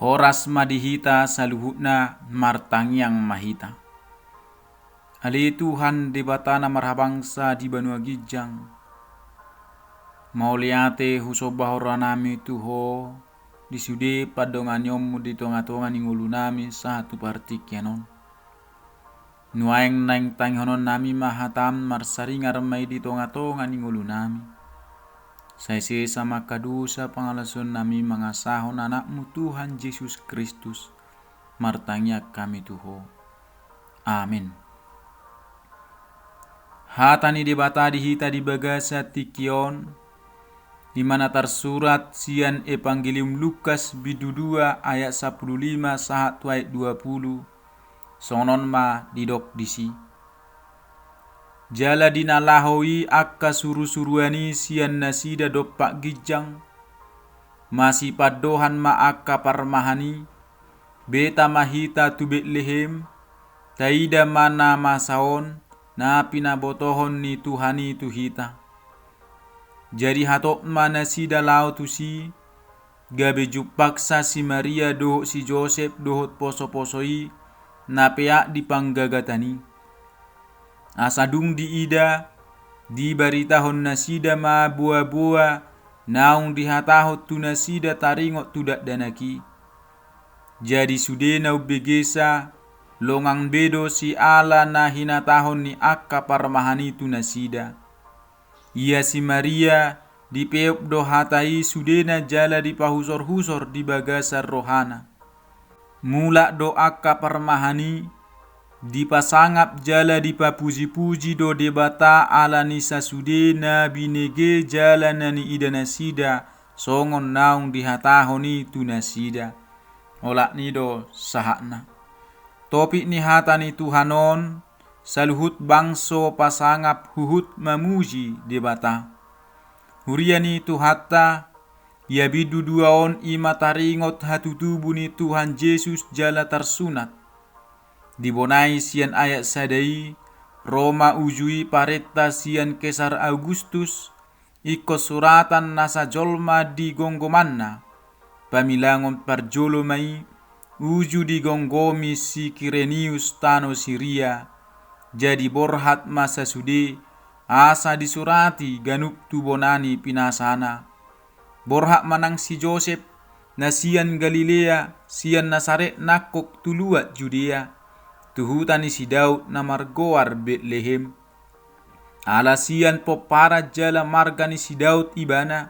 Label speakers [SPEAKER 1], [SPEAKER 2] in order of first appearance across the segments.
[SPEAKER 1] Horas madihita saluhutna martangyang mahita. Ali Tuhan debatana marhabangsa di banua gijang. Mauliate husobah horanami tuho disude padonganyomu di tonga-tonga ningulu nami satu partikyanon. Nuaeng naing tanghonon nami mahatam marsaringar may di tonga-tonga ningulu nami. Saisi sama kadusa pangalason nami mangasahon anakmu Tuhan Yesus Kristus. Martanya kami tuho. Amin. Hatani debata dihita di bagasa tikion, di mana tersurat sian Evangelium Lukas bidudua ayat 15 sahat ayat 20. Sonon ma didok disi. Jala dinalahowi akka suru-suruani sian nasida dopak gijang. Masih padohan ma akka parmahani. Beta mahita tu Betlehem. Taida mana masaon. Na pinabotohon ni Tuhani tuhita. Jadi hatok mana sida lau tusi. Gabe jupaksa si Maria dohok si Joseph dohot poso-posoi. Na peak dipanggagatani. Asadung di ida, di baritahon nasida ma buah-buah, naung dihatahot tu nasida taringot tudak danaki. Jadi sudena ubegesa, longang bedo si ala na hinatahon ni akka parmahani tu nasida. Ia si Maria, di peop do hatai sudena jala di pahusor-husor di bagasar rohana. Mulak do akka parmahani, di pasangap jala di papuji-puji do debata ala ni sasude na binege jala nani ida nasida songon naung dihatahoni tu nasida. Olak ni do sahakna. Topik ni hata ni Tuhanon saluhut bangso pasangap huhut mamuji debata. Huriani tuhata ya bidu duaon ima taringot hatutubu ni Tuhan Yesus jala tersunat. Dibonai sian ayat sadai, Roma ujui paretta sian Kesar Augustus, ikut suratan nasa jolma di gonggomanna, pamilangon parjolo mai, uju di gonggomi si Kirenius tano Siria, jadi borhat masa sude, asa disurati ganup tubonani pinasana. Borhak manang si Joseph, na sian Galilea, sian Nasaret nakok tuluat Judea, tuhutani si Daud na margoar Betlehem. Alasian popara jala margani si Daud ibana.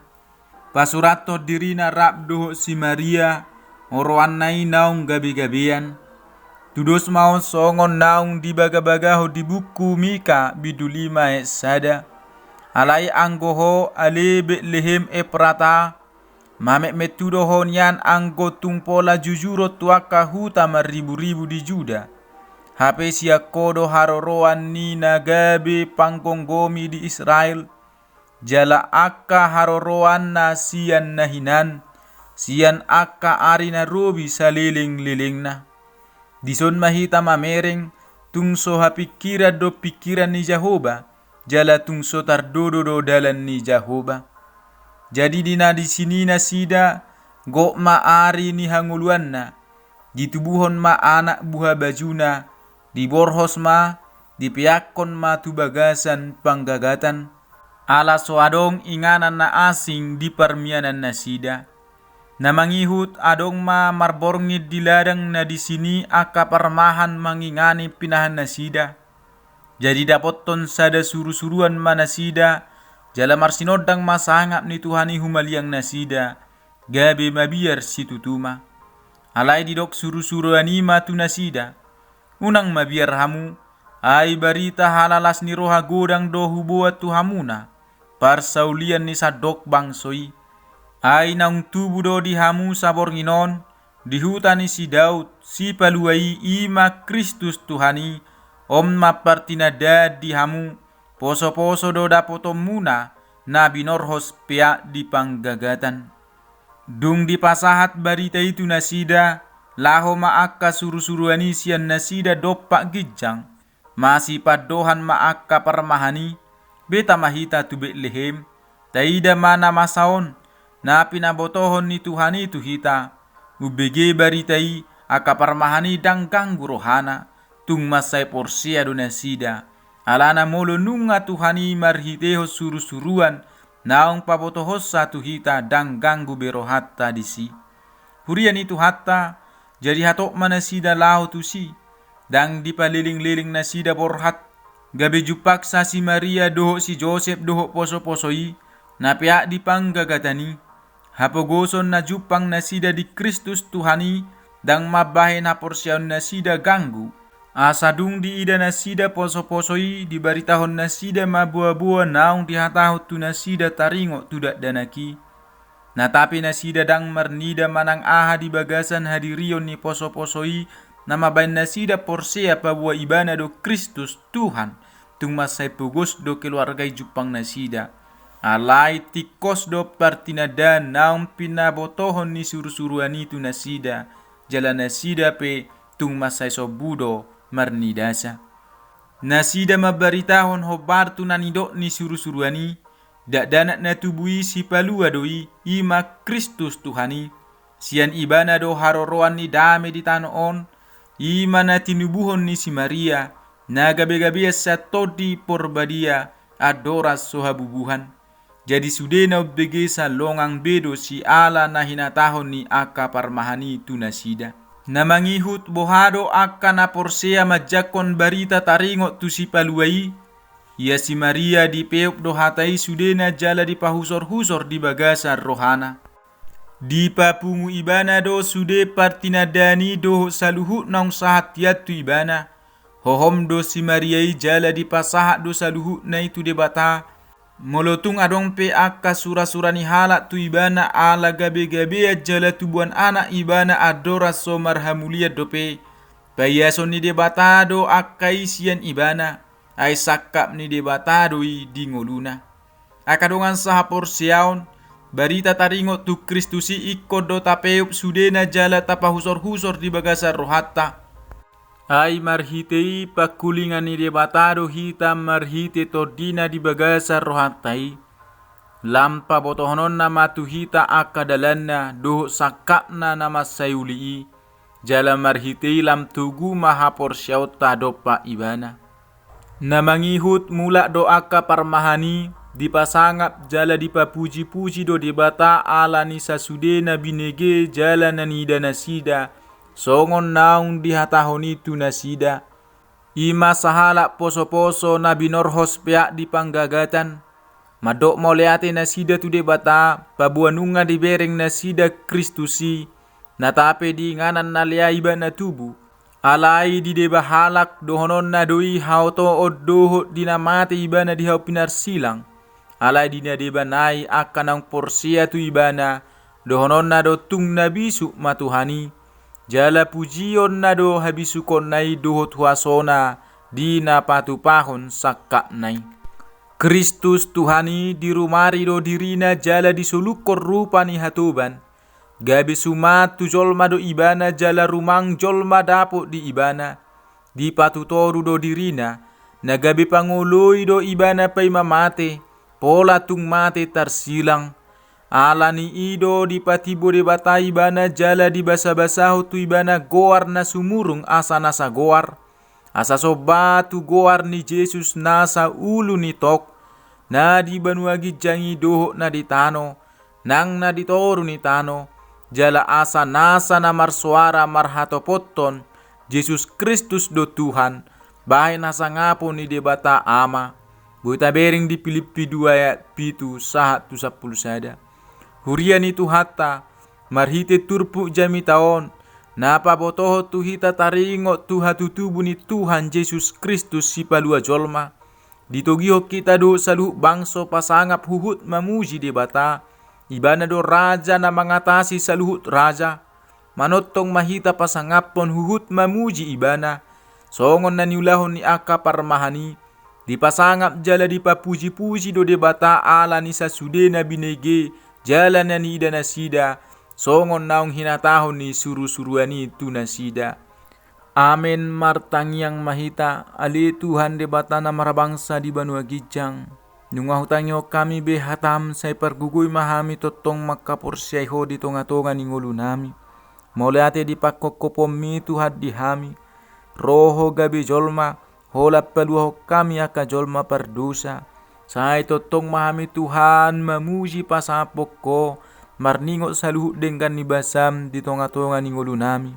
[SPEAKER 1] Pasurato dirina rabdo si Maria. Oroan nai naung gabi-gabian. Tudos maon songon naung dibaga-bagaho di buku Mika bidulima sada. Alai anggoho ale Betlehem prata. Mamek metudohon yan anggo tungpola jujuro tuaka huta maribu-ribu di Juda. Hape siya kodo haroroan ni nagabe pangkonggomi di Israel. Jala akka haroroan na siyan nahinan. Siyan akka ari na robi sa liling-liling na. Dison mahita mamereng tungso hapikira do pikiran ni Jehovah. Jala tungso tardodo do dalan ni Jehovah. Jadi dina di sini na sida go ma ari ni hanguluan na. Ditubuhon ma anak buah bajuna. Di borhos ma, di piakon ma tu bagasan panggagatan. Ala soadong inganan na asing di permianan nasida. Na mangihut adong ma marborngit di ladang na di sini aka parmahan mangingani pinahan nasida. Jadi dapoton sada suru-suruan ma nasida. Jala marsinodang masangap ni Tuhani humaliang nasida. Gabe mabiar si tutuma. Alai didok suru-suruani ma tu nasida. Unang mabiar hamu, ay barita halalas ni roha godang dohu buat tu hamuna, parsaulian ni sadok bangsoi, ay naung tubu do di hamu sabor nginon, di hutan ni si Daud, si paluai ima Kristus Tuhani, om mapartinada di hamu, poso-poso do dapotom muna, na binorhos pia di panggagatan. Dung di pasahat barita itu nasida, laho maaka suru-suruani sian nasida dopak gijang. Masih padohan maaka parmahani. Beta mahita tu Betlehem. Taida mana masaon. Na pinabotohon ni Tuhan itu hita. ubege baritai aka parmahani dang ganggu rohana tung masai porsia do nasida alana molo nunga tuhani marhiteho suru-suruan naong pabotohos satu hita dang ganggu berohatta disi hurian itu hatta jadi hatok manasida lao tusi dang dipaliling-liling nasida borhat gabe jupak sa si Maria doho si Joseph doho poso-posoi na pihak dipanggagatani hapogoson na jupang nasida di Kristus Tuhani dang mabahe na porsyaon nasida ganggu asadung di ida nasida poso-posoi dibaritahon nasida mabua-bua naung dihatahot tu nasida taringo tudak danaki na tapi nasida dang marnida manang aha di bagasan hadirion ni poso-posoi na mabain nasida porsea pabua ibana do Kristus Tuhan tung masay pugos do keluargay jupang nasida alay tikos do partinadan naung pinabotohon ni suru-suruan itu nasida jalan nasida pe tung masay sobudo marnidasa nasida mabaritahon hobar tu nanido ni suru-suruani dak danat na tubui si palua doi ima Kristus Tuhani sian ibana do haroroan ni dame di tanoon ima na tinubuhon ni si Maria na gabe-gabe sa todi porbadia adoras sohabubuhan jadi sudena bege sa longang bedo si ala na hinatahon ni aka parmahani tu nasida na mangihut bohado aka na porsea majakon barita taringo tu si paluai ia si Maria di peop do hatai sudena jala di pahusor-husor di bagasar rohana di papungu ibana do sude partinadani do saluhu naung sahat tu ibana hohom do si Maria jala di pasahat do saluhu na itu debata molotung adong pe akka sura-surani halak tu ibana ala gabe-gabe jala tubuan anak ibana adora so marhamulia dope payason ni debata do akka isian ibana ay sakap ni debata doi di ngoluna akadongan saha porsiaon barita taringo tu Kristusi ikko do tapeup sudena jala tapahusor-husor di bagasar rohatta ay marhitei pakulingan ni debatado hitam marhite tordina di bagasar rohatai lampa botohonon nama tu hita akadalanna doh sakapna nama sayuli jala marhitei lam tugu maha porsyauta dopa ibana namangihut mula do aka parmahani dipasangap jala dipapuji-puji do debata ala ni sasudena binege jala nanida nasida songon naung dihatahon itu nasida ima sahala poso-poso na binorhos pihak di panggagatan madok moleate nasida tu debata pabuanunga dibereng nasida Kristusi na tape di nganan na liaiba na tubu alai di deba halak dohonon na doi hauto oddoho dinamate ibana di hau pinar silang alai di na deba nai akan ang porsia tu ibana dohonon na do tung nabisu matuhani jala pujion na do habisukon nai dohot huasona di napatupahon sakka nai Kristus Tuhani dirumari do dirina jala disulukor rupa ni hatuban gabe sumat tu jolma do ibana jala rumang jolma dapo di ibana di patutoru do dirina na gabe pangului do ibana pay mamate pola tung mate tarsilang ala ni ido di patibo de batai bana jala di basa-basaho tu ibana goar na sumurung asa nasa goar asa sobatu goar ni Jesus nasa ulu ni tok na di banuagi jangi doho na di tano nang na di toru ni tano jala asa nasa na marsuara marhatopotton Jesus Kristus do Tuhan bahay nasa ngapo ni debata ama buta bering di Filipi 2 ayat 7 sahat tu 10 sada hurian itu hatta marhite turpu jami taon napa botoho tu hita taringo tu hatutubu ni Tuhan Yesus Kristus si palua jolma ditogiho kita do salu bangso pasangap huhut mamuji debata ibana do raja na mangatasi saluhut raja manotong mahita pasangapon huhut mamuji ibana songon na niulahon ni aka parmahani dipasangap jala dipapuji-puji do debata ala ni sasudena binege jala na ni ida nasida songon naung hinatahon ni suru-suruani tu nasida amen martangyang mahita ali Tuhan debata na marabangsa di banua gijang nunga hutangyo kami behatam say pergugoy mahami totong makaporsyay ho di tonga-tonga ni ngulu nami Moliate di pakkokopomi Tuhan dihami. Roho gabi jolma, hola peluho kami aka jolma perdosa. Sai totong mahami Tuhan memuji pasapoko, marningot saluhut dengan nibasam di tonga-tonga ningulu nami.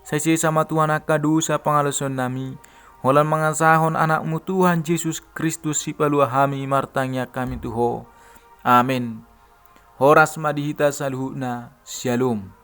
[SPEAKER 1] Sai sama Tuhan aka dosa pangalason nami. Holan mangasahon anakmu Tuhan Yesus Kristus si paluahami martangnya kami Tuho. Amin. Horas madihita saluhutna. Shalom.